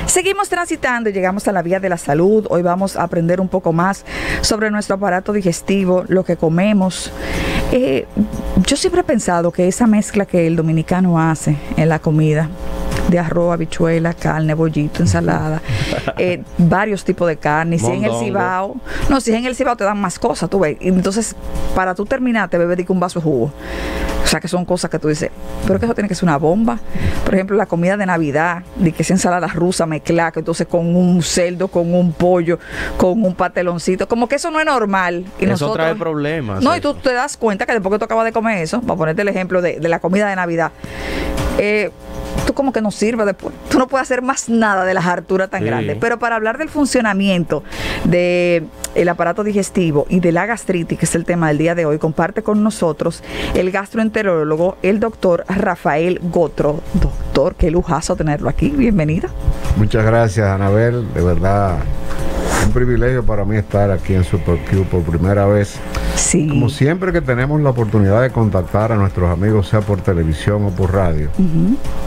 Seguimos transitando y llegamos a la vía de la salud. Hoy vamos a aprender un poco más sobre nuestro aparato digestivo, lo que comemos. Yo siempre he pensado que esa mezcla que el dominicano hace en la comida, de arroz, habichuela, carne, bollito, ensalada, varios tipos de carne. Si en el Cibao, si en el Cibao te dan más cosas, tú ves. Entonces, para tú terminar, te bebes un vaso de jugo. O sea, que son cosas que tú dices, pero que eso tiene que ser una bomba. Por ejemplo, la comida de Navidad, de que es ensalada rusa mezclada, que entonces con un cerdo, con un pollo, con un pateloncito, como que eso no es normal. Y eso nosotros, trae problemas. No, y tú te das cuenta que después que tú acabas de comer eso, para ponerte el ejemplo de la comida de Navidad, tú como que no sirve después. Tú no puedes hacer más nada de la hartura tan grande. Pero para hablar del funcionamiento del aparato digestivo y de la gastritis, que es el tema del día de hoy, comparte con nosotros el gastroenterólogo, el doctor Rafael Gotro. Doctor, qué lujazo tenerlo aquí. Bienvenida. Muchas gracias, Anabel. De verdad, un privilegio para mí estar aquí en SuperQ por primera vez. Sí. Como siempre que tenemos la oportunidad de contactar a nuestros amigos, sea por televisión o por radio,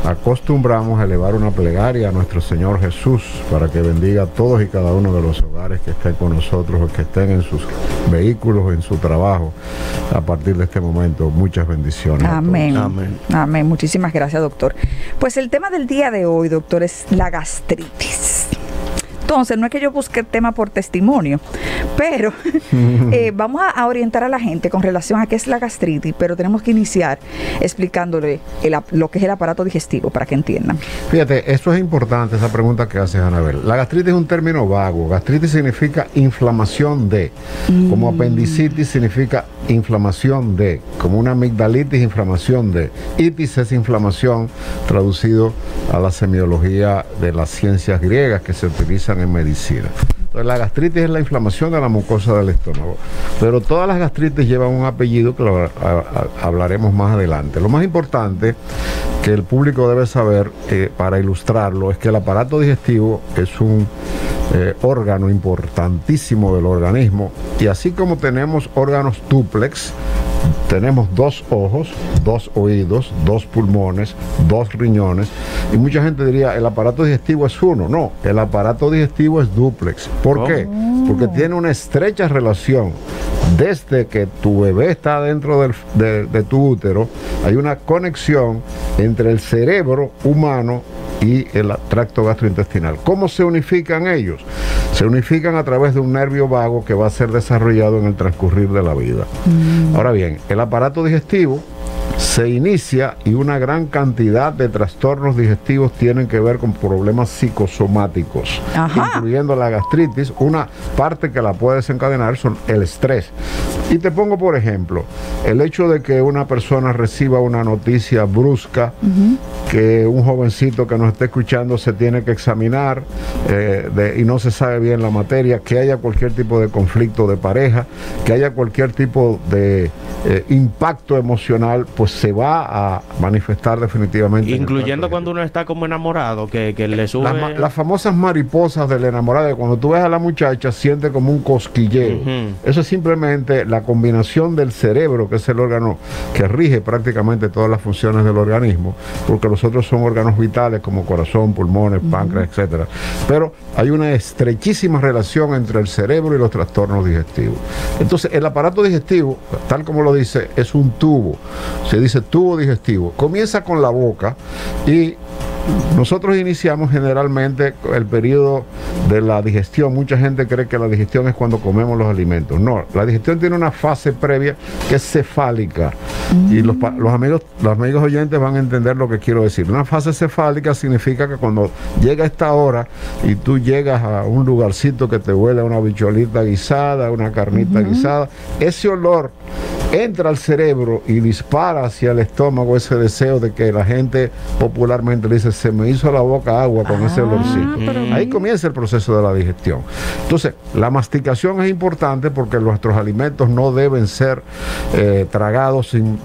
acostumbramos a elevar una plegaria a nuestro Señor Jesús para que bendiga a todos y cada uno de los hogares que estén con nosotros o que estén en sus vehículos, en su trabajo. A partir de este momento, muchas bendiciones. Amén. Amén. Amén. Muchísimas gracias, doctor. Pues el tema del día de hoy, doctor, es la gastritis. Entonces, no es que yo busque el tema por testimonio, pero vamos a orientar a la gente con relación a qué es la gastritis, pero tenemos que iniciar explicándole lo que es el aparato digestivo para que entiendan. Fíjate, eso es importante, esa pregunta que haces, Anabel. La gastritis es un término vago. Gastritis significa inflamación de, como apendicitis significa inflamación de, como una amigdalitis, inflamación de. Itis es inflamación, traducido a la semiología de las ciencias griegas que se utilizan en medicina. Entonces, la gastritis es la inflamación de la mucosa del estómago, pero todas las gastritis llevan un apellido que lo hablaremos más adelante. Lo más importante que el público debe saber, para ilustrarlo, es que el aparato digestivo es un órgano importantísimo del organismo, y así como tenemos órganos dúplex, tenemos 2 ojos, 2 oídos, 2 pulmones, 2 riñones, y mucha gente diría, el aparato digestivo es uno. No, el aparato digestivo es dúplex. ¿Por qué? Porque tiene una estrecha relación. Desde que tu bebé está dentro de tu útero, hay una conexión entre el cerebro humano y el tracto gastrointestinal. ¿Cómo se unifican ellos? Se unifican a través de un nervio vago que va a ser desarrollado en el transcurrir de la vida. Ahora bien, el aparato digestivo se inicia, y una gran cantidad de trastornos digestivos tienen que ver con problemas psicosomáticos, incluyendo la gastritis. Una parte que la puede desencadenar son el estrés. Y te pongo por ejemplo, el hecho de que una persona reciba una noticia brusca, que un jovencito que nos esté escuchando se tiene que examinar y no se sabe bien la materia, que haya cualquier tipo de conflicto de pareja, que haya cualquier tipo de impacto emocional, pues se va a manifestar definitivamente. Incluyendo cuando uno está como enamorado, que le sube... Las famosas mariposas del enamorado, cuando tú ves a la muchacha, siente como un cosquilleo. Eso es simplemente la combinación del cerebro, que es el órgano que rige prácticamente todas las funciones del organismo, porque los otros son órganos vitales como corazón, pulmones, páncreas, etcétera. Pero hay una estrechísima relación entre el cerebro y los trastornos digestivos. Entonces, el aparato digestivo, tal como lo dice, es un tubo. Se dice tubo digestivo. Comienza con la boca, y nosotros iniciamos generalmente el periodo de la digestión. Mucha gente cree que la digestión es cuando comemos los alimentos. No, la digestión tiene una fase previa que es cefálica. Y los amigos oyentes van a entender lo que quiero decir. Una fase cefálica significa que cuando llega esta hora y tú llegas a un lugarcito que te huele a una bicholita guisada, una carnita guisada, ese olor entra al cerebro y dispara hacia el estómago ese deseo de que la gente popularmente le dice, se me hizo la boca agua con ese olorcito. Ahí comienza el proceso de la digestión. Entonces, la masticación es importante porque nuestros alimentos no deben ser tragados sin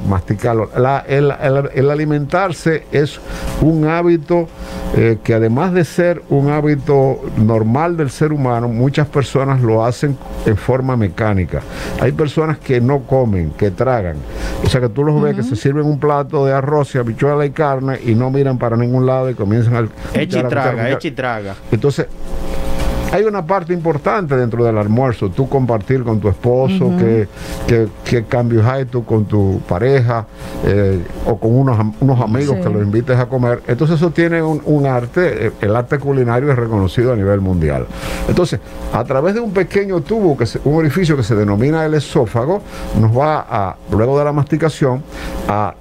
masticarlos. El alimentarse es un hábito que, además de ser un hábito normal del ser humano, muchas personas lo hacen en forma mecánica. Hay personas que no comen comen, que tragan. O sea que tú los ves que se sirven un plato de arroz y habichuela y carne y no miran para ningún lado y comienzan a... Echa y traga. Entonces, hay una parte importante dentro del almuerzo, tú compartir con tu esposo, qué cambios hay tú con tu pareja o con unos amigos que los invites a comer. Entonces eso tiene un arte, el arte culinario es reconocido a nivel mundial. Entonces, a través de un pequeño tubo, un orificio que se denomina el esófago, nos va luego de la masticación, a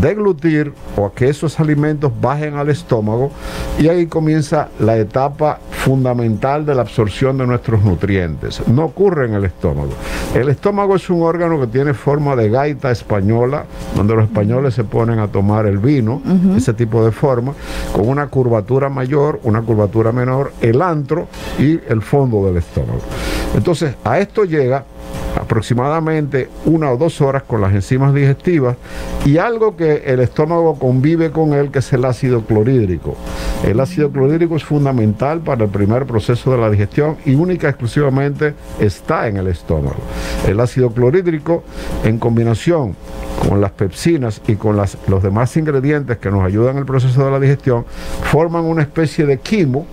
deglutir o a que esos alimentos bajen al estómago, y ahí comienza la etapa fundamental de la absorción de nuestros nutrientes. No ocurre en el estómago. El estómago es un órgano que tiene forma de gaita española, donde los españoles se ponen a tomar el vino, ese tipo de forma, con una curvatura mayor, una curvatura menor, el antro y el fondo del estómago. Entonces, a esto llega aproximadamente 1 o 2 horas con las enzimas digestivas y algo que el estómago convive con él, que es el ácido clorhídrico. El ácido clorhídrico es fundamental para el primer proceso de la digestión y única y exclusivamente está en el estómago. El ácido clorhídrico, en combinación con las pepsinas y con los demás ingredientes que nos ayudan en el proceso de la digestión, forman una especie de quimo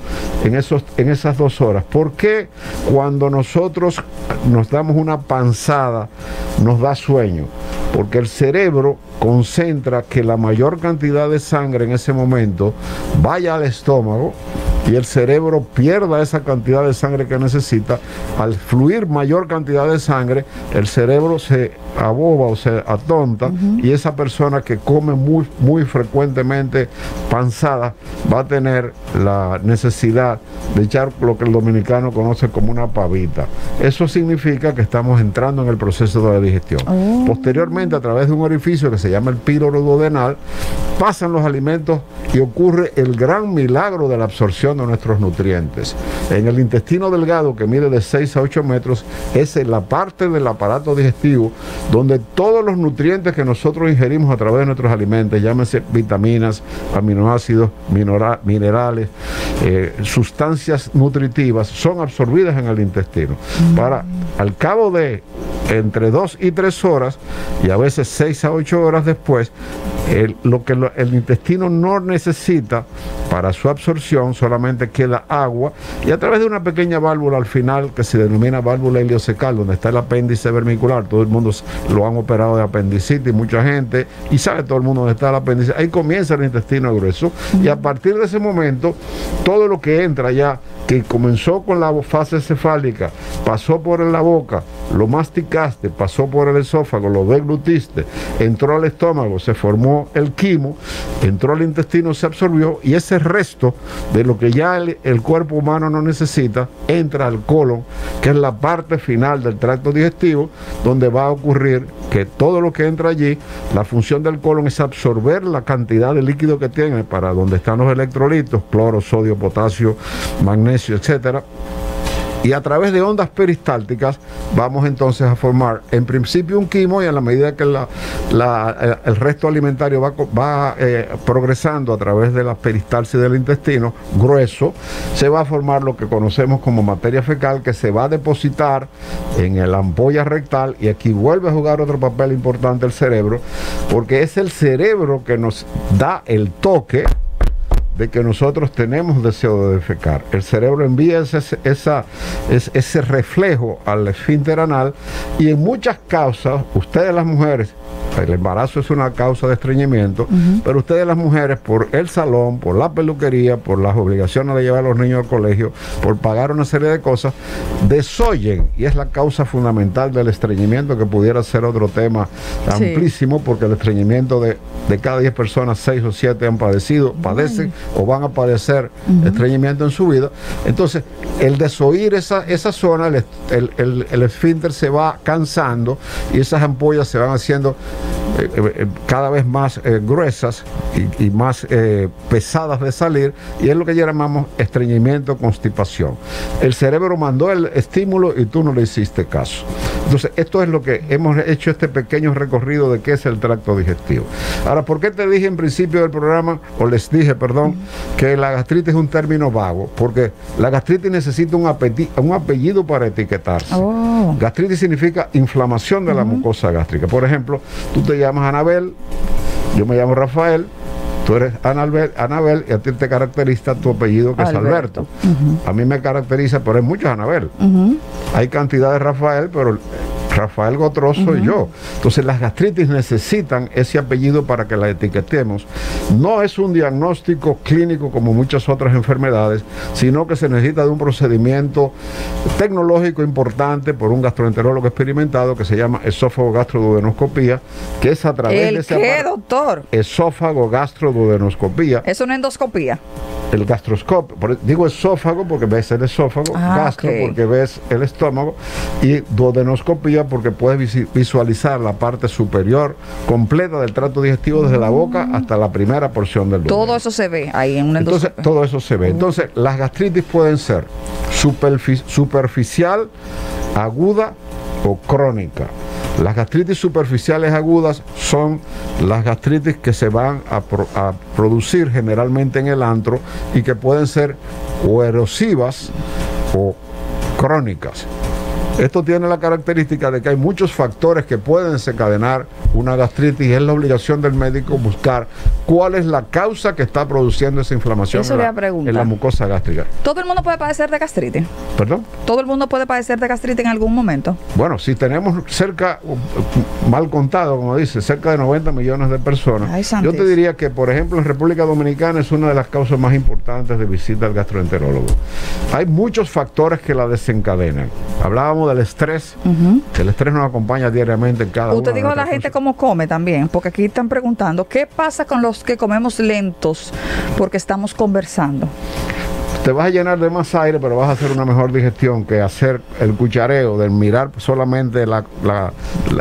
en esas 2 horas. ¿Por qué cuando nosotros nos damos una panzada nos da sueño? Porque el cerebro concentra que la mayor cantidad de sangre en ese momento vaya al estómago y el cerebro pierda esa cantidad de sangre que necesita. Al fluir mayor cantidad de sangre, el cerebro se aboba o se atonta, y esa persona que come muy frecuentemente panzada va a tener la necesidad de echar lo que el dominicano conoce como una pavita. Eso significa que estamos entrando en el proceso de la digestión. Posteriormente, a través de un orificio que se llama el píloro duodenal, pasan los alimentos y ocurre el gran milagro de la absorción de nuestros nutrientes. En el intestino delgado, que mide de 6 a 8 metros, es la parte del aparato digestivo donde todos los nutrientes que nosotros ingerimos a través de nuestros alimentos, llámese vitaminas, aminoácidos, minerales, sustancias nutritivas, son absorbidas en el intestino. Para, al cabo de entre 2 y 3 horas, y a veces 6 a 8 horas después, lo que el intestino no necesita para su absorción, solamente queda agua, y a través de una pequeña válvula al final que se denomina válvula ileocecal, donde está el apéndice vermicular. Todo el mundo lo han operado de apendicitis, mucha gente, y sabe todo el mundo dónde está el apéndice. Ahí comienza el intestino grueso, y a partir de ese momento todo lo que entra ya, que comenzó con la fase cefálica, pasó por la boca, lo masticaste, pasó por el esófago, lo deglutiste, entró al estómago, se formó el quimo, entró al intestino, se absorbió, y ese resto de lo que ya el cuerpo humano no necesita entra al colon, que es la parte final del tracto digestivo, donde va a ocurrir que todo lo que entra allí, la función del colon es absorber la cantidad de líquido que tiene para donde están los electrolitos, cloro, sodio, potasio, magnesio, etcétera. Y a través de ondas peristálticas vamos entonces a formar en principio un quimo, y a la medida que el resto alimentario va progresando a través de la peristalsis del intestino grueso, se va a formar lo que conocemos como materia fecal, que se va a depositar en la ampolla rectal, y aquí vuelve a jugar otro papel importante el cerebro, porque es el cerebro que nos da el toque de que nosotros tenemos deseo de defecar. El cerebro envía ese reflejo al esfínter anal, y en muchas causas, ustedes las mujeres, el embarazo es una causa de estreñimiento, pero ustedes las mujeres, por el salón, por la peluquería, por las obligaciones de llevar a los niños al colegio, por pagar una serie de cosas, desoyen, y es la causa fundamental del estreñimiento, que pudiera ser otro tema amplísimo, porque el estreñimiento de cada 10 personas, 6 o 7 padecen o van a padecer estreñimiento en su vida. Entonces, el desoír esa zona, el esfínter se va cansando, y esas ampollas se van haciendo cada vez más gruesas y más pesadas de salir, y es lo que llamamos estreñimiento, constipación. El cerebro mandó el estímulo y tú no le hiciste caso. Entonces, esto es lo que hemos hecho, este pequeño recorrido de qué es el tracto digestivo. Ahora, ¿por qué te dije en principio del programa, o les dije, perdón, que la gastritis es un término vago? Porque la gastritis necesita un apellido para etiquetarse. Gastritis significa inflamación de la mucosa gástrica. Por ejemplo, tú te llamas Anabel, yo me llamo Rafael, tú eres Anabel, y a ti te caracteriza tu apellido, que es Alberto. A mí me caracteriza, pero hay muchos Anabel. Hay cantidad de Rafael, pero Rafael Gotros soy yo. Entonces las gastritis necesitan ese apellido para que la etiquetemos. No es un diagnóstico clínico como muchas otras enfermedades, sino que se necesita de un procedimiento tecnológico importante por un gastroenterólogo experimentado que se llama esófago-gastroduodenoscopía, que es a través de ese ¿qué, doctor? Esófago-gastroduodenoscopía. ¿Es una endoscopía? El gastroscopio, digo esófago porque ves el esófago, gastro porque ves el estómago, y duodenoscopía porque puedes visualizar la parte superior completa del tracto digestivo desde la boca hasta la primera porción del duodeno. Todo eso se ve ahí en una endoscopia. Entonces, todo eso se ve. Entonces, las gastritis pueden ser superficial, aguda o crónica. Las gastritis superficiales agudas son las gastritis que se van a producir generalmente en el antro y que pueden ser o erosivas o crónicas. Esto tiene la característica de que hay muchos factores que pueden desencadenar una gastritis, y es la obligación del médico buscar cuál es la causa que está produciendo esa inflamación en la mucosa gástrica. ¿Todo el mundo puede padecer de gastritis? ¿Perdón? ¿Todo el mundo puede padecer de gastritis en algún momento? Bueno, si tenemos cerca, mal contado, como dice, cerca de 90 millones de personas, yo te diría que, por ejemplo, en República Dominicana es una de las causas más importantes de visita al gastroenterólogo. Hay muchos factores que la desencadenan. Hablábamos del estrés, el estrés nos acompaña diariamente en cada uno. Usted dijo a la gente cómo come también, porque aquí están preguntando, ¿qué pasa con los que comemos lentos porque estamos conversando? Te vas a llenar de más aire, pero vas a hacer una mejor digestión que hacer el cuchareo, del mirar solamente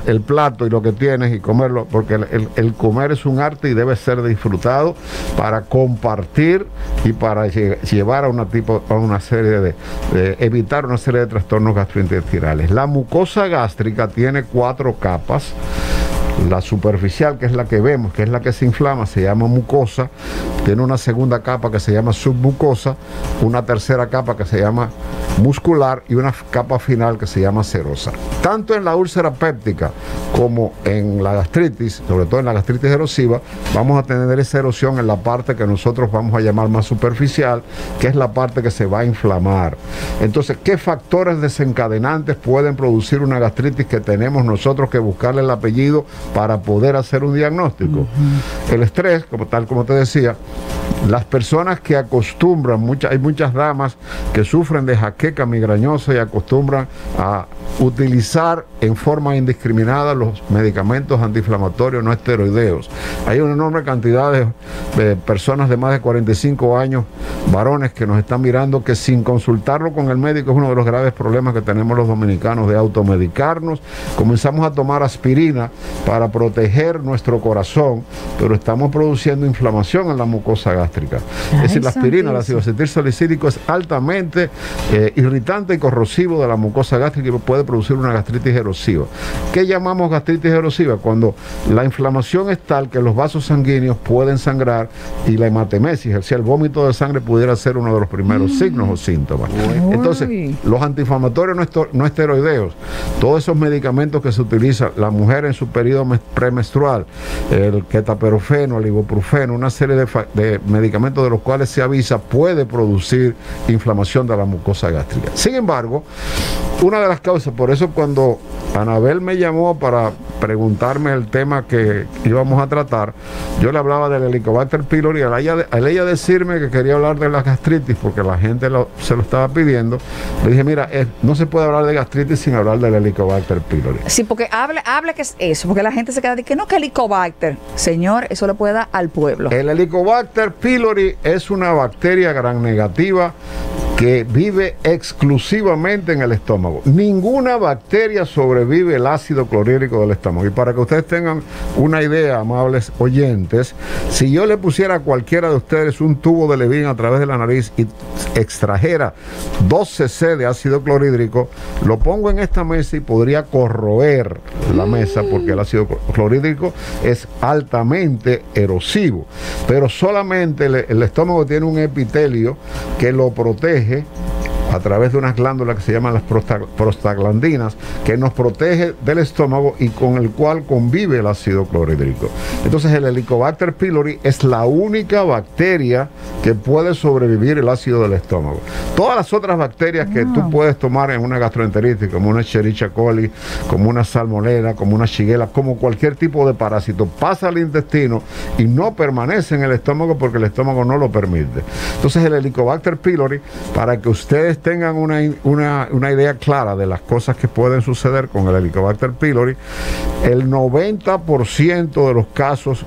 el plato y lo que tienes y comerlo, porque el comer es un arte y debe ser disfrutado para compartir y para llevar a una serie de evitar una serie de trastornos gastrointestinales. La mucosa gástrica tiene 4 capas. La superficial, que es la que vemos, que es la que se inflama, se llama mucosa. Tiene una segunda capa que se llama submucosa, una tercera capa que se llama muscular y una capa final que se llama serosa. Tanto en la úlcera péptica como en la gastritis, sobre todo en la gastritis erosiva, vamos a tener esa erosión en la parte que nosotros vamos a llamar más superficial, que es la parte que se va a inflamar. Entonces, ¿qué factores desencadenantes pueden producir una gastritis que tenemos nosotros que buscarle el apellido para poder hacer un diagnóstico? El estrés, como te decía, las personas que acostumbran, hay muchas damas que sufren de jaqueca migrañosa y acostumbran a utilizar en forma indiscriminada los medicamentos antiinflamatorios no esteroideos. Hay una enorme cantidad de personas de más de 45 años, varones, que nos están mirando, que sin consultarlo con el médico es uno de los graves problemas que tenemos los dominicanos, de automedicarnos. Comenzamos a tomar aspirina para proteger nuestro corazón, pero estamos produciendo inflamación en la mucosa gástrica. Es decir, la aspirina, el ácido acetilsalicílico, es altamente irritante y corrosivo de la mucosa gástrica y puede producir una gastritis erosiva. ¿Qué llamamos gastritis erosiva? Cuando la inflamación es tal que los vasos sanguíneos pueden sangrar y la hematemesis, es decir, el vómito de sangre, pudiera ser uno de los primeros signos o síntomas. Entonces, los antiinflamatorios no esteroideos, todos esos medicamentos que se utilizan, la mujer en su periodo premenstrual, el ketaperofeno, el ibuprofeno, una serie de medicamentos de los cuales se avisa, puede producir inflamación de la mucosa gástrica. Sin embargo, una de las causas, por eso cuando Anabel me llamó para preguntarme el tema que íbamos a tratar, yo le hablaba del Helicobacter pylori. Al ella decirme que quería hablar de la gastritis, porque la gente se lo estaba pidiendo, le dije, mira, no se puede hablar de gastritis sin hablar del Helicobacter pylori. Sí, porque hable que es eso, porque la gente se queda de que no, que Helicobacter. Señor, eso le puede dar al pueblo. El Helicobacter pylori es una bacteria gram negativa que vive exclusivamente en el estómago. Ninguna bacteria sobrevive el ácido clorhídrico del estómago. Y para que ustedes tengan una idea, amables oyentes, si yo le pusiera a cualquiera de ustedes un tubo de Levin a través de la nariz y extrajera 2 cc de ácido clorhídrico, lo pongo en esta mesa y podría corroer la mesa, porque el ácido clorhídrico es altamente erosivo. Pero solamente el estómago tiene un epitelio que lo protege a través de unas glándulas que se llaman las prostaglandinas, que nos protege del estómago y con el cual convive el ácido clorhídrico. Entonces el Helicobacter pylori es la única bacteria que puede sobrevivir el ácido del estómago. Todas las otras bacterias que tú puedes tomar en una gastroenteritis, como una Escherichia coli, como una salmonella, como una Shigella, como cualquier tipo de parásito, pasa al intestino y no permanece en el estómago porque el estómago no lo permite. Entonces el Helicobacter pylori, para que ustedes tengan una idea clara de las cosas que pueden suceder con el Helicobacter pylori, el 90% de los casos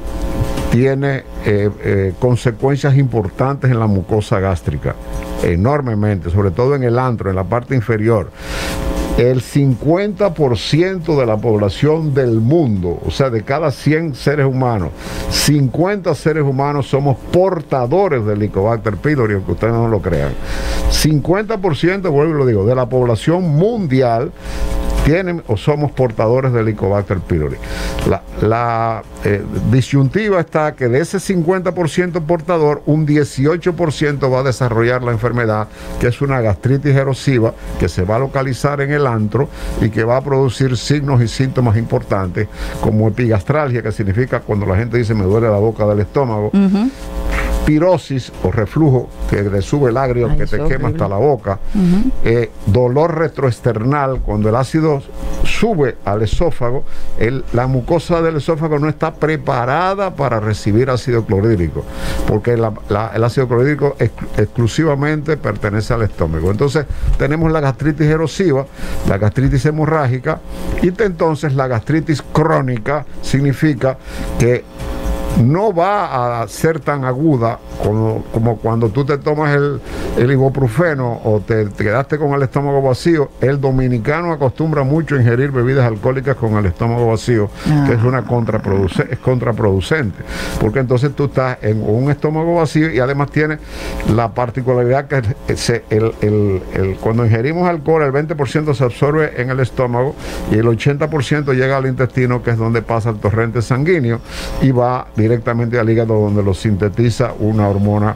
tiene consecuencias importantes en la mucosa gástrica, enormemente, sobre todo en el antro, en la parte inferior. El 50% de la población del mundo, o sea, de cada 100 seres humanos, 50 seres humanos somos portadores del Helicobacter pylori, aunque ustedes no lo crean. 50%, vuelvo y lo digo, de la población mundial tienen o somos portadores del Helicobacter pylori. La disyuntiva está que de ese 50% portador, un 18% va a desarrollar la enfermedad, que es una gastritis erosiva, que se va a localizar en el antro y que va a producir signos y síntomas importantes, como epigastralgia, que significa cuando la gente dice me duele la boca del estómago, pirosis o reflujo, que le sube el agrio, que te quema hasta la boca, dolor retroesternal, cuando el ácido sube al esófago, la mucosa del esófago no está preparada para recibir ácido clorhídrico, porque el ácido clorhídrico exclusivamente pertenece al estómago. Entonces tenemos la gastritis erosiva, la gastritis hemorrágica, y entonces la gastritis crónica significa que no va a ser tan aguda como cuando tú te tomas el ibuprofeno o te quedaste con el estómago vacío. El dominicano acostumbra mucho a ingerir bebidas alcohólicas con el estómago vacío, que es contraproducente, porque entonces tú estás en un estómago vacío y además tiene la particularidad que cuando ingerimos alcohol, el 20% se absorbe en el estómago y el 80% llega al intestino, que es donde pasa el torrente sanguíneo y va directamente al hígado, donde lo sintetiza una hormona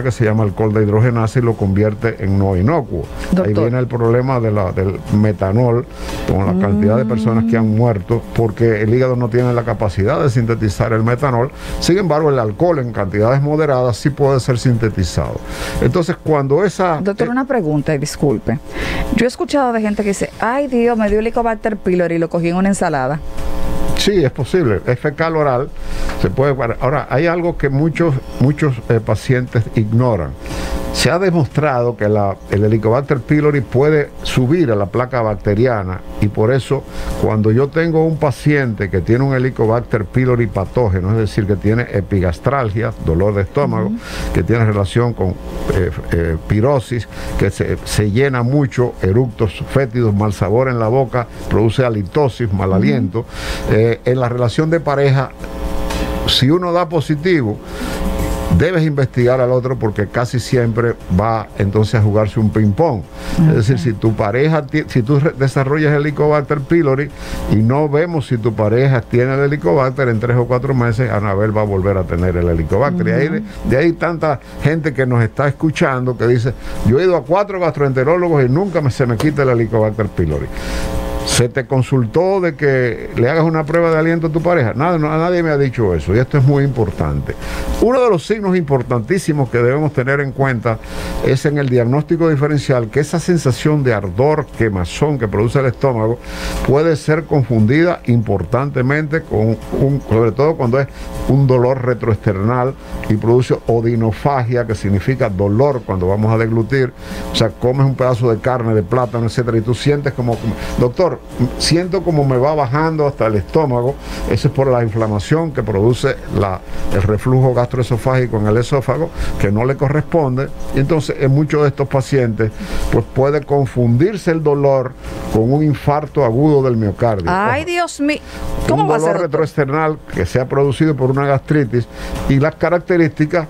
que se llama alcohol de hidrogenasa y lo convierte en no inocuo. Doctor. Ahí viene el problema del metanol, con la cantidad de personas que han muerto porque el hígado no tiene la capacidad de sintetizar el metanol. Sin embargo, el alcohol en cantidades moderadas sí puede ser sintetizado. Entonces, cuando esa... Doctor, una pregunta, y disculpe. Yo he escuchado de gente que dice, ay Dios, me dio Helicobacter pylori y lo cogí en una ensalada. Sí, es posible, es fecal oral, se puede. Ahora, hay algo que muchos pacientes ignoran. Se ha demostrado que el Helicobacter pylori puede subir a la placa bacteriana, y por eso cuando yo tengo un paciente que tiene un Helicobacter pylori patógeno, es decir, que tiene epigastralgia, dolor de estómago, que tiene relación con pirosis, que se llena mucho, eructos fétidos, mal sabor en la boca, produce halitosis, mal aliento, en la relación de pareja, si uno da positivo, debes investigar al otro, porque casi siempre va entonces a jugarse un ping-pong. Es decir, si tu pareja, si tú desarrollas el Helicobacter pylori y no vemos si tu pareja tiene el Helicobacter, en 3 o 4 meses Anabel va a volver a tener el Helicobacter. Y de ahí tanta gente que nos está escuchando que dice, yo he ido a 4 gastroenterólogos y nunca se me quita el Helicobacter pylori. ¿Se te consultó de que le hagas una prueba de aliento a tu pareja? Nadie me ha dicho eso, y esto es muy importante. Uno de los signos importantísimos que debemos tener en cuenta es en el diagnóstico diferencial, que esa sensación de ardor, quemazón que produce el estómago puede ser confundida importantemente con sobre todo cuando es un dolor retroesternal y produce odinofagia, que significa dolor cuando vamos a deglutir. O sea, comes un pedazo de carne, de plátano, etcétera, y tú sientes como, doctor, dolor, siento como me va bajando hasta el estómago. Eso es por la inflamación que produce el reflujo gastroesofágico en el esófago, que no le corresponde. Y entonces en muchos de estos pacientes pues puede confundirse el dolor con un infarto agudo del miocardio. Ay, Dios mío. ¿Cómo va a ser? Un dolor retroesternal que se ha producido por una gastritis, y las características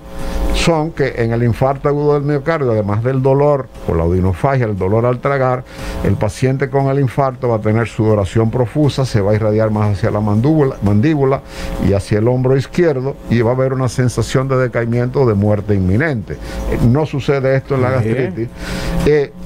son que en el infarto agudo del miocardio, además del dolor por la odinofagia, el dolor al tragar, el paciente con el infarto va a tener sudoración profusa, se va a irradiar más hacia la mandíbula y hacia el hombro izquierdo, y va a haber una sensación de decaimiento o de muerte inminente. No sucede esto en la gastritis.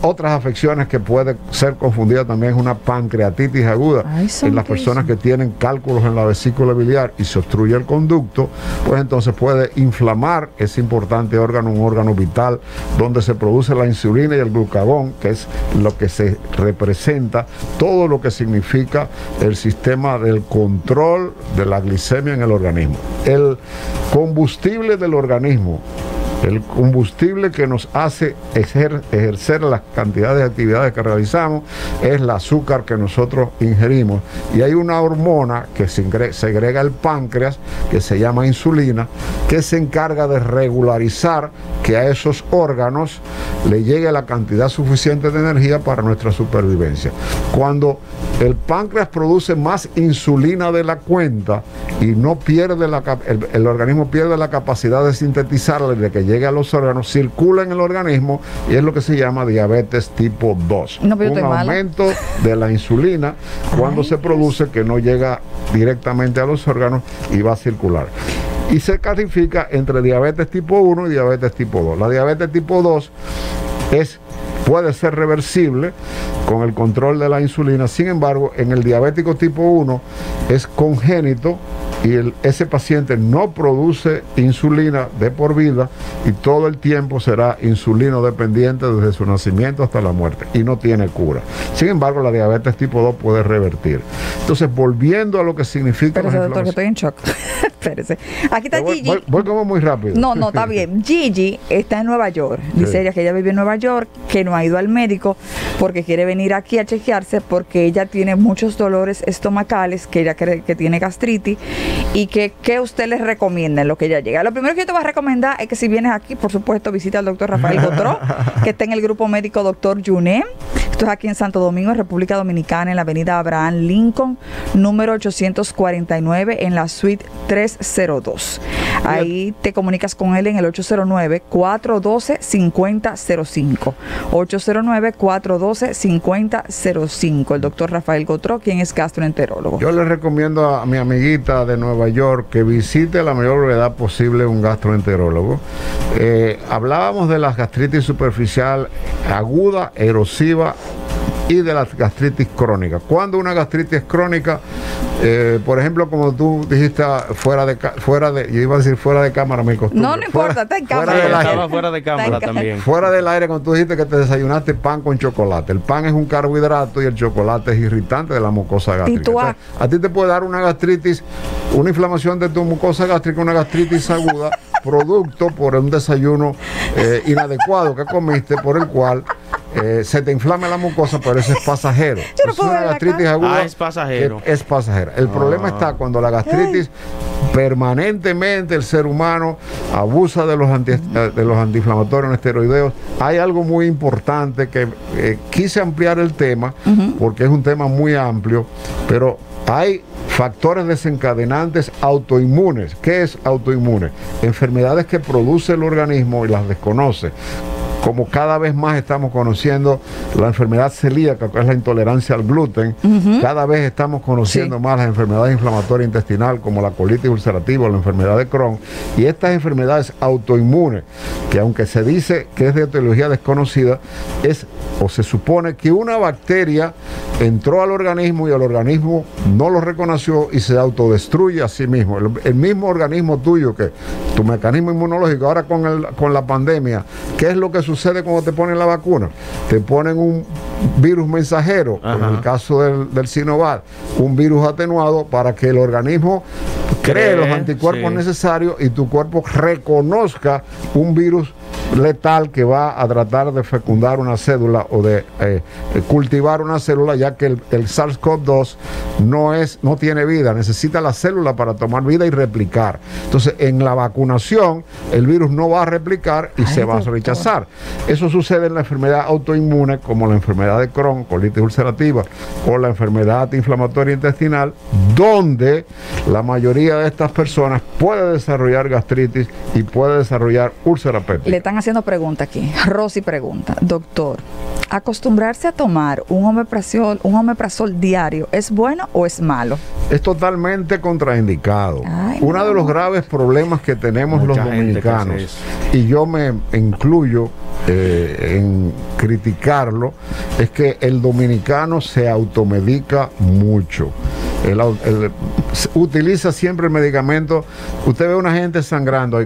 Otras afecciones que puede ser confundida también es una pancreatitis aguda. En las personas que tienen cálculos en la vesícula biliar y se obstruye el conducto, pues entonces puede inflamar ese importante órgano, un órgano vital donde se produce la insulina y el glucagón, que es lo que se representa todo lo que significa el sistema del control de la glicemia en el organismo. El combustible del organismo, el combustible que nos hace ejercer las cantidades de actividades que realizamos, es el azúcar que nosotros ingerimos. Y hay una hormona que segrega el páncreas, que se llama insulina, que se encarga de regularizar que a esos órganos le llegue la cantidad suficiente de energía para nuestra supervivencia. Cuando el páncreas produce más insulina de la cuenta y no pierde el organismo pierde la capacidad de sintetizarla y de que llegue a los órganos, circula en el organismo, y es lo que se llama diabetes tipo 2. Un aumento de la insulina cuando se produce, que no llega directamente a los órganos y va a circular. Y se clasifica entre diabetes tipo 1 y diabetes tipo 2. La diabetes tipo 2 puede ser reversible con el control de la insulina. Sin embargo, en el diabético tipo 1 es congénito, y ese paciente no produce insulina de por vida, y todo el tiempo será insulino dependiente desde su nacimiento hasta la muerte, y no tiene cura. Sin embargo, la diabetes tipo 2 puede revertir. Entonces, volviendo a lo que significa... Espérese, doctor, que estoy en shock. Espérese. Aquí está Gigi. Voy como muy rápido. No, está bien. Gigi está en Nueva York. Dice ella que ella vive en Nueva York, que no ha ido al médico porque quiere venir aquí a chequearse, porque ella tiene muchos dolores estomacales, que ella cree que tiene gastritis, y que usted les recomienda en lo que ella llega. Lo primero que yo te voy a recomendar es que si vienes aquí, por supuesto, visita al doctor Rafael Gotró, que está en el grupo médico Doctor Yuné. Esto es aquí en Santo Domingo, República Dominicana, en la avenida Abraham Lincoln, número 849, en la suite 302. Ahí te comunicas con él en el 809-412-5005. 809-412-5005. El doctor Rafael Gotró, quien es gastroenterólogo. Yo le recomiendo a mi amiguita de Nueva York que visite a la mayor brevedad posible un gastroenterólogo. Hablábamos de la gastritis superficial aguda, erosiva, y de la gastritis crónica. Cuando una gastritis es crónica, por ejemplo, como tú dijiste, fuera de yo iba a decir fuera de cámara, me costó. No importa, está en cámara. Estaba fuera de cámara también. Fuera del aire, cuando tú dijiste que te desayunaste pan con chocolate. El pan es un carbohidrato y el chocolate es irritante de la mucosa gástrica. Entonces, a ti te puede dar una gastritis, una inflamación de tu mucosa gástrica, una gastritis aguda, producto por un desayuno inadecuado que comiste, por el cual se te inflama la mucosa, pero eso es pasajero. Es una gastritis aguda. Es pasajero. Es pasajera. El problema está cuando la gastritis permanentemente el ser humano abusa de los antiinflamatorios no esteroideos. Hay algo muy importante que quise ampliar el tema, porque es un tema muy amplio, pero hay factores desencadenantes autoinmunes. ¿Qué es autoinmune? Enfermedades que produce el organismo y las desconoce. Como cada vez más estamos conociendo la enfermedad celíaca, que es la intolerancia al gluten, cada vez estamos conociendo más las enfermedades inflamatorias intestinales, como la colitis ulcerativa o la enfermedad de Crohn, y estas enfermedades autoinmunes, que aunque se dice que es de etiología desconocida, se supone que una bacteria entró al organismo y el organismo no lo reconoció y se autodestruye a sí mismo. El mismo organismo tuyo, que tu mecanismo inmunológico, ahora con la pandemia, ¿qué es lo que sucede cuando te ponen la vacuna? Te ponen un virus mensajero, en el caso del Sinovac, un virus atenuado para que el organismo cree los anticuerpos necesarios y tu cuerpo reconozca un virus letal que va a tratar de fecundar una célula o de cultivar una célula, ya que el SARS-CoV-2 no tiene vida, necesita la célula para tomar vida y replicar. Entonces, en la vacunación, el virus no va a replicar y se va a rechazar. Eso sucede en la enfermedad autoinmune, como la enfermedad de Crohn, colitis ulcerativa, o la enfermedad inflamatoria intestinal, donde la mayoría de estas personas puede desarrollar gastritis y puede desarrollar úlcera péptica. Le están haciendo pregunta aquí. Rosy pregunta, doctor, ¿acostumbrarse a tomar un omeprazol diario es bueno o es malo? Es totalmente contraindicado. Uno de los graves problemas que tenemos los dominicanos, y yo me incluyo en criticarlo, es que el dominicano se automedica mucho. Utiliza siempre el medicamento. Usted ve a una gente sangrando.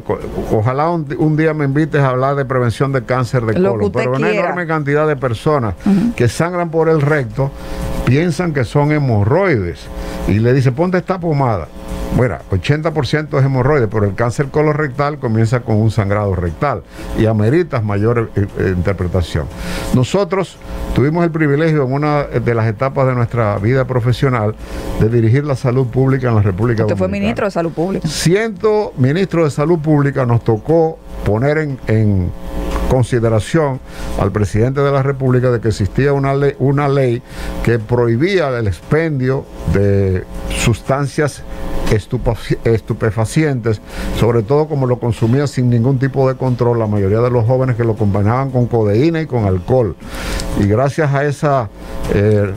Ojalá un día me invites a hablar de prevención de cáncer de colon, pero una enorme cantidad de personas que sangran por el recto piensan que son hemorroides y le dice, ponte esta pomada. Bueno, 80% es hemorroides, pero el cáncer colorectal comienza con un sangrado rectal y amerita mayor interpretación. Nosotros tuvimos el privilegio en una de las etapas de nuestra vida profesional de dirigir la salud pública en la República Dominicana. Usted fue ministro de Salud Pública. Siendo ministro de Salud Pública, nos tocó poner en consideración al presidente de la República de que existía una ley que prohibía el expendio de sustancias estupefacientes, sobre todo como lo consumía sin ningún tipo de control la mayoría de los jóvenes, que lo combinaban con codeína y con alcohol. Y gracias a esa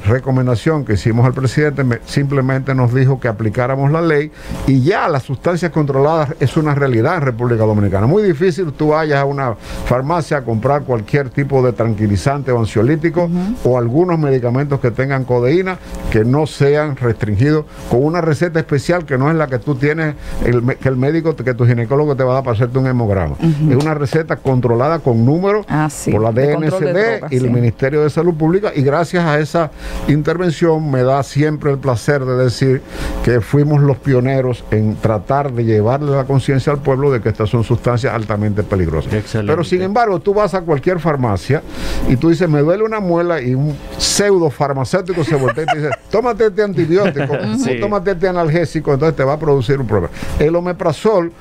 recomendación que hicimos al presidente, simplemente nos dijo que aplicáramos la ley, y ya las sustancias controladas es una realidad en República Dominicana. Muy difícil tú vayas a una farmacia a comprar cualquier tipo de tranquilizante o ansiolítico o algunos medicamentos que tengan codeína que no sean restringidos con una receta especial que no es la que tú tienes, que el médico, que tu ginecólogo te va a dar para hacerte un hemograma. Es una receta controlada con números por la DNCD y el Ministerio de Salud Pública, y gracias a esa intervención me da siempre el placer de decir que fuimos los pioneros en tratar de llevarle la conciencia al pueblo de que estas son sustancias altamente peligrosas. Excelente. Pero sin embargo, tú vas a cualquier farmacia y tú dices, me duele una muela, y un pseudo farmacéutico se voltea y te dice, tómate este antibiótico o tómate este analgésico, entonces te va a producir un problema. El omeprazol,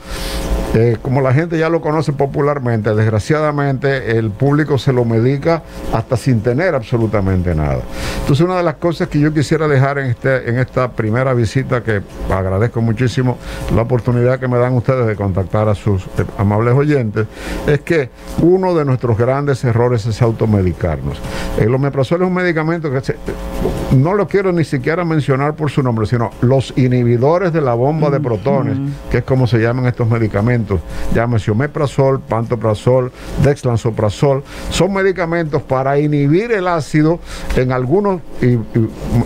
como la gente ya lo conoce popularmente, desgraciadamente el público se lo medica hasta sin tener absolutamente nada. Entonces, una de las cosas que yo quisiera dejar en esta primera visita, que agradezco muchísimo la oportunidad que me dan ustedes de contactar a sus amables oyentes, es que uno de nuestros grandes errores es automedicarnos. El omeprazol es un medicamento que no lo quiero ni siquiera mencionar por su nombre, sino los inhibidores de la bomba de protones, que es como se llaman estos medicamentos. Llámese omeprazol, pantoprazol, dexlansoprazol. Son medicamentos para inhibir el ácido en algunos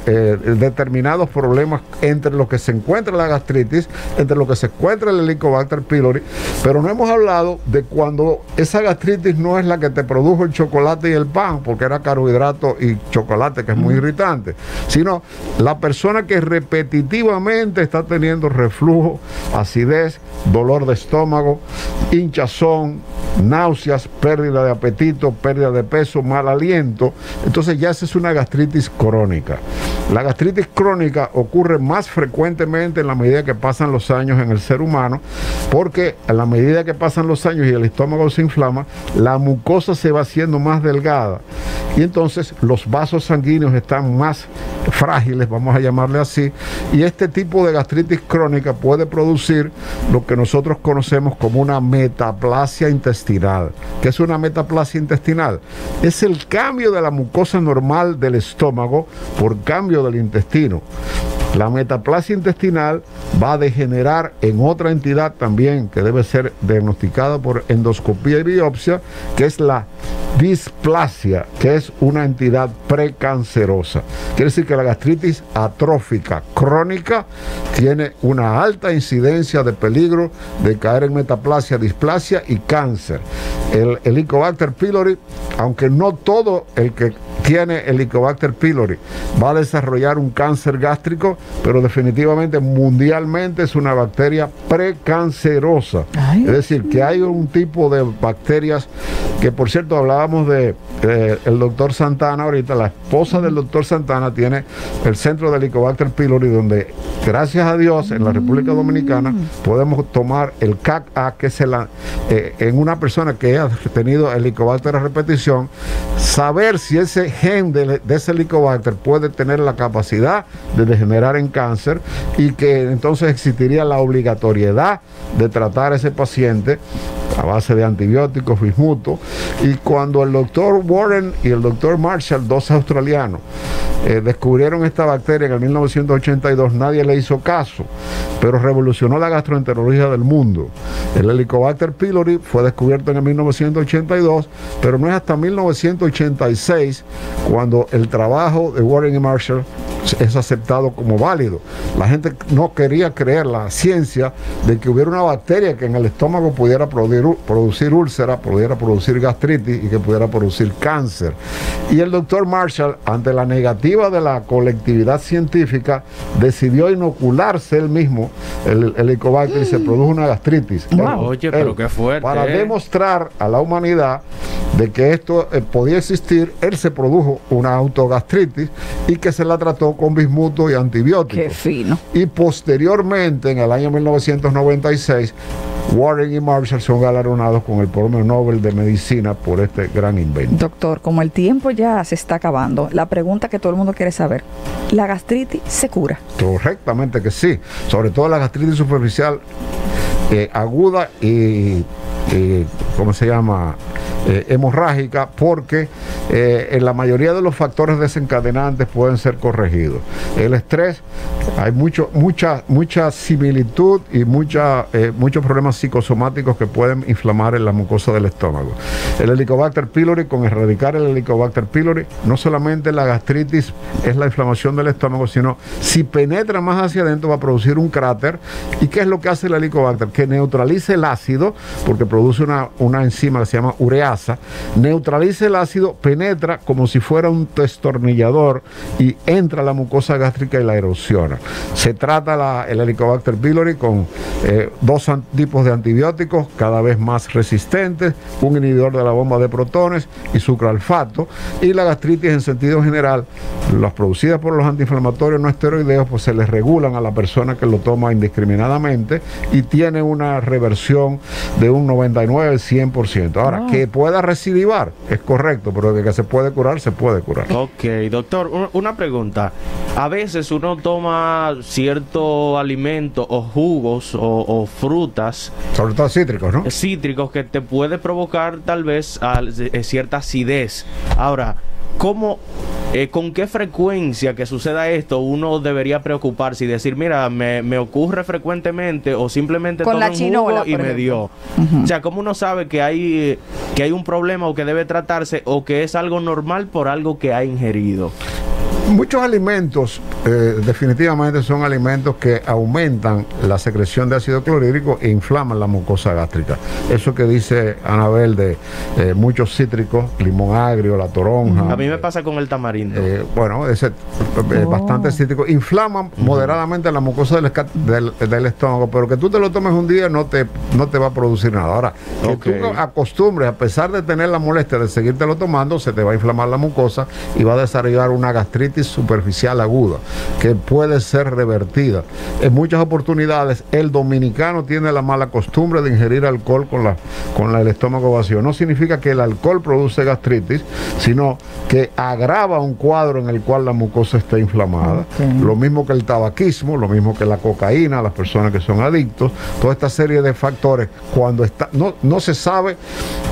determinados problemas, entre los que se encuentra la gastritis, entre los que se encuentra el Helicobacter pylori, pero no hemos hablado de cuando esa gastritis no es la que te produjo el chocolate y el pan, porque era carbohidrato y chocolate, que es muy irritante, sino la persona que repetitivamente está teniendo reflujo, acidez, dolor de estómago, hinchazón, náuseas, pérdida de apetito, pérdida de peso, mal aliento. Entonces ya esa es una gastritis crónica. La gastritis crónica ocurre más frecuentemente en la medida que pasan los años en el ser humano, porque a la medida que pasan los años y el estómago se inflama, la mucosa se va haciendo más delgada y entonces los vasos sanguíneos están más frágiles, vamos a llamarle así, y este tipo de gastritis crónica puede producir lo que nosotros conocemos como una metaplasia intestinal. ¿Qué es una metaplasia intestinal? Es el cambio de la mucosa normal del estómago por cambio del intestino. La metaplasia intestinal va a degenerar en otra entidad también que debe ser diagnosticada por endoscopía y biopsia, que es la displasia, que es una entidad precancerosa. Quiere decir que la gastritis atrófica crónica tiene una alta incidencia de peligro de caer en metaplasia, displasia y cáncer. El Helicobacter pylori, aunque no todo el que tiene Helicobacter pylori va a desarrollar un cáncer gástrico, pero definitivamente mundialmente es una bacteria precancerosa. Es decir, que hay un tipo de bacterias que, por cierto, hablábamos de el doctor Santana ahorita. La esposa del doctor Santana tiene el centro de Helicobacter pylori, donde gracias a Dios en la República Dominicana podemos tomar el CAC-A, que es en una persona que ha tenido Helicobacter a repetición, saber si ese gen de ese Helicobacter puede tener la capacidad de degenerar en cáncer, y que entonces existiría la obligatoriedad de tratar a ese paciente a base de antibióticos, bismuto. Y cuando el doctor Warren y el doctor Marshall, dos australianos, descubrieron esta bacteria en el 1982, nadie le hizo caso, pero revolucionó la gastroenterología del mundo. El Helicobacter pylori fue descubierto en el 1982, pero no es hasta 1986 cuando el trabajo de Warren y Marshall es aceptado como válido. La gente no quería creer la ciencia de que hubiera una bacteria que en el estómago pudiera producir úlcera, pudiera producir gastritis y que pudiera producir cáncer. Y el doctor Marshall, ante la negativa de la colectividad científica, decidió inocularse él mismo el Helicobacter y se produjo una gastritis. Oye, pero qué fuerte. Para demostrar a la humanidad de que esto podía existir, él se produjo una autogastritis y que se la trató con bismuto y antibióticos. Qué fino. Y posteriormente, en el año 1996, Warren y Marshall son galardonados con el Premio Nobel de Medicina por este gran invento. Doctor, como el tiempo ya se está acabando, la pregunta que todo el mundo quiere saber: ¿la gastritis se cura? Correctamente que sí, sobre todo la gastritis superficial aguda y ¿cómo se llama? Hemorrágica, porque en la mayoría de los factores desencadenantes pueden ser corregidos. El estrés, hay mucha similitud y muchos problemas psicosomáticos que pueden inflamar en la mucosa del estómago. El Helicobacter pylori, con erradicar el Helicobacter pylori, no solamente la gastritis es la inflamación del estómago, sino si penetra más hacia adentro va a producir un cráter. ¿Y qué es lo que hace el Helicobacter? Que neutraliza el ácido, porque produce una enzima que se llama ureasa, neutraliza el ácido, penetra como si fuera un destornillador y entra a la mucosa gástrica y la erosiona. Se trata el Helicobacter pylori con dos tipos de antibióticos cada vez más resistentes, un inhibidor de la bomba de protones y sucralfato. Y la gastritis en sentido general, las producidas por los antiinflamatorios no esteroideos, pues se les regulan a la persona que lo toma indiscriminadamente y tiene una reversión de un 99-100%. Ahora, que pueda recidivar, es correcto, pero de que se puede curar, se puede curar. Ok, doctor, una pregunta. A veces uno toma cierto alimento o jugos o frutas, sobre todo cítricos, ¿no? Cítricos, que te puede provocar tal vez cierta acidez. Ahora, ¿con qué frecuencia que suceda esto uno debería preocuparse y decir, mira, me ocurre frecuentemente, o simplemente con tomo la un chinola, jugo y me dio? O sea, ¿cómo uno sabe que hay un problema o que debe tratarse, o que es algo normal por algo que ha ingerido? Muchos alimentos definitivamente son alimentos que aumentan la secreción de ácido clorhídrico e inflaman la mucosa gástrica. Eso que dice Anabel de muchos cítricos, limón agrio, la toronja. A mí me pasa con el tamarindo. Bueno, bastante cítrico. Inflaman moderadamente la mucosa del estómago, pero que tú te lo tomes un día no te va a producir nada. Ahora, que tú acostumbres, a pesar de tener la molestia de seguírtelo tomando, se te va a inflamar la mucosa y va a desarrollar una gastritis superficial aguda que puede ser revertida. En muchas oportunidades el dominicano tiene la mala costumbre de ingerir alcohol con el estómago vacío. No significa que el alcohol produce gastritis, sino que agrava un cuadro en el cual la mucosa está inflamada. Lo mismo que el tabaquismo, lo mismo que la cocaína, las personas que son adictos, toda esta serie de factores, cuando no se sabe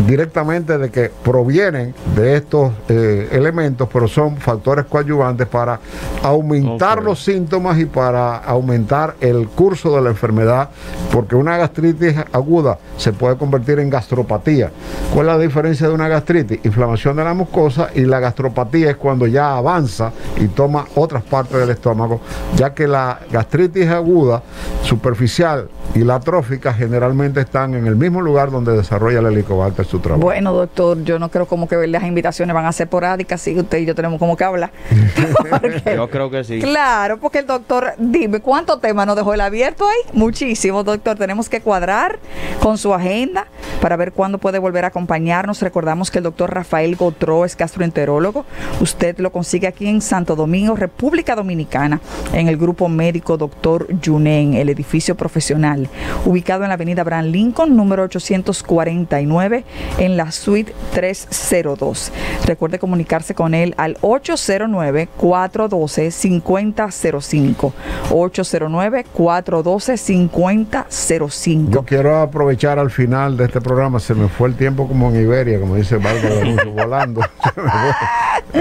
directamente de que provienen de estos elementos, pero son factores coadyuvantes para aumentar los síntomas y para aumentar el curso de la enfermedad, porque una gastritis aguda se puede convertir en gastropatía. ¿Cuál es la diferencia de una gastritis? Inflamación de la mucosa, y la gastropatía es cuando ya avanza y toma otras partes del estómago, ya que la gastritis aguda superficial y la atrófica generalmente están en el mismo lugar donde desarrolla el Helicobacter su trabajo. Bueno, doctor, yo no creo como que las invitaciones van a ser porádicas, así que usted y yo tenemos como que hablar. Yo creo que sí. Claro, porque el doctor, dime, ¿cuántos temas nos dejó el abierto ahí? Muchísimos, doctor. Tenemos que cuadrar con su agenda para ver cuándo puede volver a acompañarnos. Recordamos que el doctor Rafael Gautreaux es gastroenterólogo. Usted lo consigue aquí en Santo Domingo, República Dominicana, en el grupo médico Doctor Yunen, el edificio profesional, ubicado en la avenida Abraham Lincoln, número 849, en la suite 302. Recuerde comunicarse con él al 809-412-5005. 809-412-5005. Yo quiero aprovechar al final de este programa, se me fue el tiempo como en Iberia, como dice Valga, volando.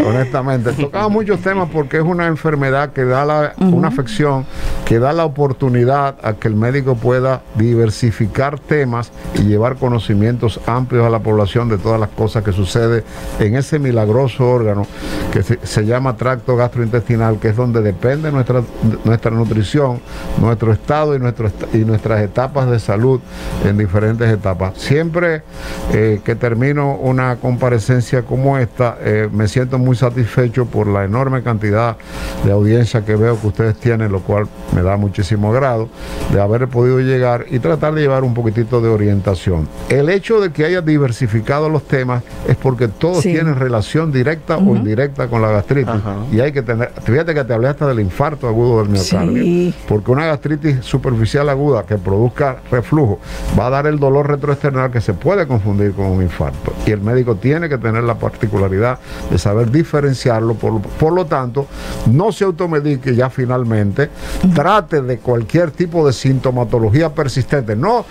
Honestamente, tocaba muchos temas porque es una enfermedad que da una afección que da la oportunidad a que el médico pueda diversificar temas y llevar conocimientos amplios a la población de todas las cosas que sucede en ese milagroso órgano que se llama tracto gastrointestinal, que es donde depende nuestra nutrición, nuestro estado y nuestras etapas de salud en diferentes etapas. Siempre que termino una comparecencia como esta, me siento muy satisfecho por la enorme cantidad de audiencia que veo que ustedes tienen, lo cual me da muchísimo agrado de haber podido llegar y tratar de llevar un poquitito de orientación. El hecho de que haya diversificado los temas es porque todos tienen relación directa o indirecta con la gastritis. Y hay que tener, fíjate que te hablé hasta del infarto agudo del miocardio, porque una gastritis superficial aguda que produzca reflujo va a dar el dolor retroesternal que se puede confundir con un infarto, y el médico tiene que tener la particularidad de saber diferenciarlo. Por lo tanto, no se automedique ya finalmente, trate de cualquier tipo de sintomatología persistente, no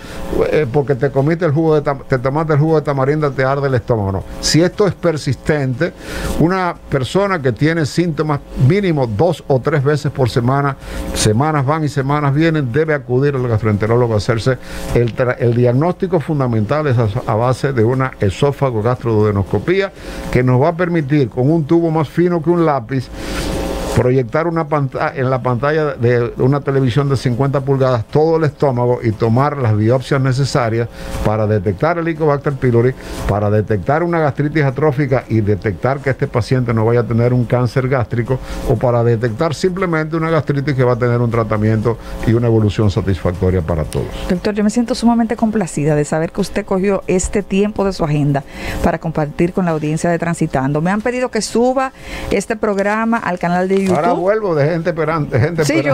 porque te comiste te tomaste el jugo de tamarindo, te arde el estómago, no. Si esto es persistente, una persona que tiene síntomas mínimo 2 o 3 veces por semana, semanas van y semanas vienen, debe acudir al gastroenterólogo a hacerse el diagnóstico fundamental es a base de una esófago gastroduodenoscopía que nos va a permitir, con un tubo más fino que un lápiz, proyectar en la pantalla de una televisión de 50 pulgadas todo el estómago y tomar las biopsias necesarias para detectar el Helicobacter pylori, para detectar una gastritis atrófica y detectar que este paciente no vaya a tener un cáncer gástrico, o para detectar simplemente una gastritis que va a tener un tratamiento y una evolución satisfactoria para todos. Doctor, yo me siento sumamente complacida de saber que usted cogió este tiempo de su agenda para compartir con la audiencia de Transitando. Me han pedido que suba este programa al canal de YouTube. Ahora vuelvo de gente esperante. Sí, yo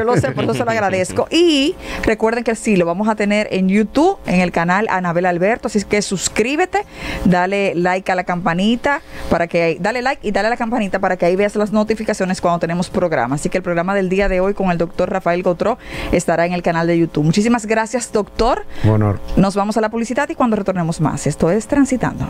lo sé, por eso se lo agradezco. Y recuerden que sí, lo vamos a tener en YouTube, en el canal Anabel Alberto, así que suscríbete, dale like a la campanita, dale like y dale a la campanita para que ahí veas las notificaciones cuando tenemos programa. Así que el programa del día de hoy con el doctor Rafael Gautreaux estará en el canal de YouTube. Muchísimas gracias, doctor. Honor. Nos vamos a la publicidad y cuando retornemos más. Esto es Transitando.